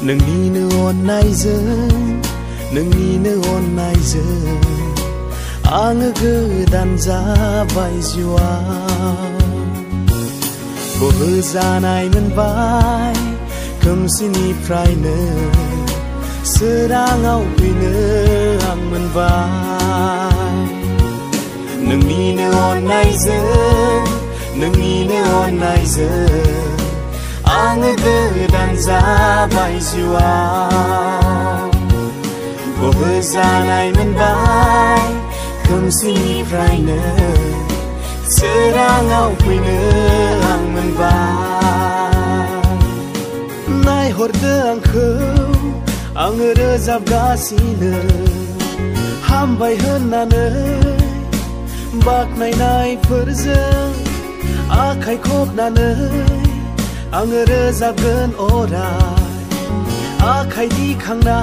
नोंनिनो अननायजों नोंनिनो अननायजों आङो गोदान जाबाय जिउआव बोहोजानाय मोनबाय खोमसिनिफ्रायनो सोराङाव फैनो आं मोनबाय नोंनिनो अननायजों आङो गोदान जाबाय जिउआव बोहोजानाय मोनबाय खोमसिनिफ्रायनो सोराङाव फैनो आं मोनबाय नायहरदो आंखौ आङो रोजाबगासिनो हामबाय होननानै बाख्नायनायफोरजों आखाइ खबनानै आङो रोजाबगोन अराय आखाइ दिखांना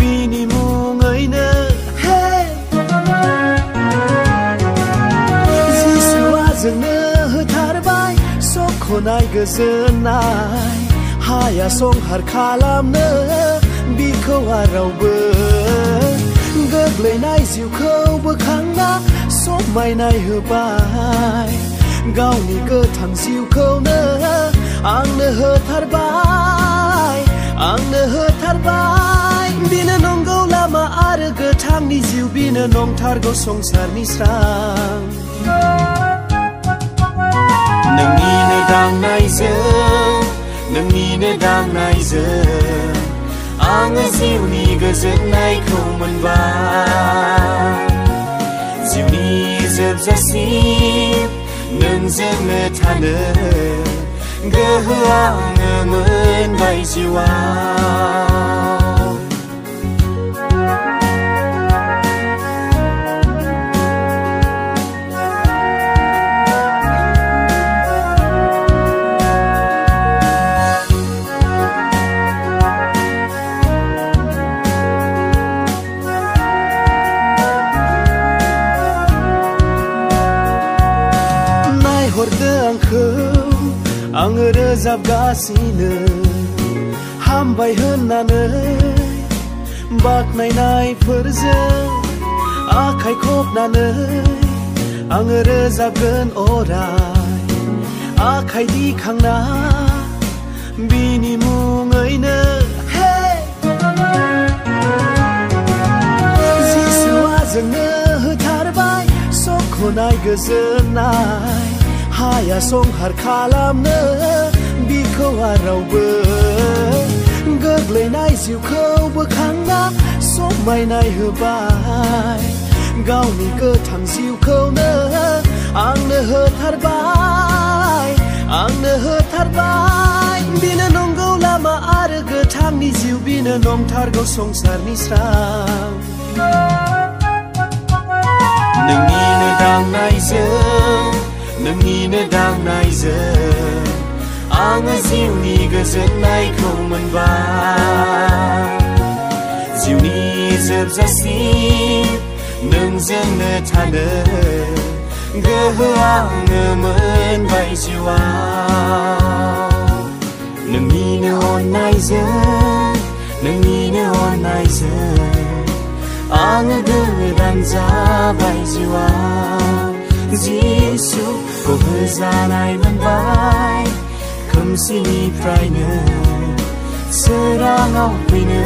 बिनि मुङैनो जिसुआ जोंनो होथारबाय सख'नाय गोजोननाय हाया संहार खालामनो बिखौ रावबो गोग्लैनाय जिउखौ बोखांना समायनाय होबाय गावनि गोथां जिउखौनो आंनो होथारबाय बिनो नंगौ लामा आरो गोथांनि जिउ बिनो नंथारगौ संसारनि स्रां नोंनिनो दांनायजों आङो जिउनि गोजोननायखौ मोनबाय जिउनि जोबजासिम नोंजोंनो थानो गोहो आङो मोनबाय जिउआव नायहरदो आंखौ आङो रोजाबगासिनो हामबाय होननानै बाख्नायनायफोरजों आखाइ खबनानै आङो रोजाबगोन अराय आखाइ दिखांना बिनि मुङैनो जिसुआ जोंनो होथारबाय सख'नाय गोजोननाय हाया संहार खालामनो बिखौ रावबो गोग्लैनाय जिउखौ बोखांना समायनाय होबाय गावनि गोथां जिउखौनो आंनो होथारबाय बिनो नंगौ लामा आरो गोथांनि जिउ बिनो नंथारगौ संसारनि स्रां नोंनिनो दांनायजों आङो जिउनि गोजोननायखौ मोनबाय जिउनि जोबजासिम नोंजोंनो थानो गोहो आङो मोनबाय जिउआव नोंनिनो अननायजों आङो गोदान जाबाय जिउआव जिसु बोहोजानाय मोनबाय खोमसिनिफ्रायनो सोराङाव फैनो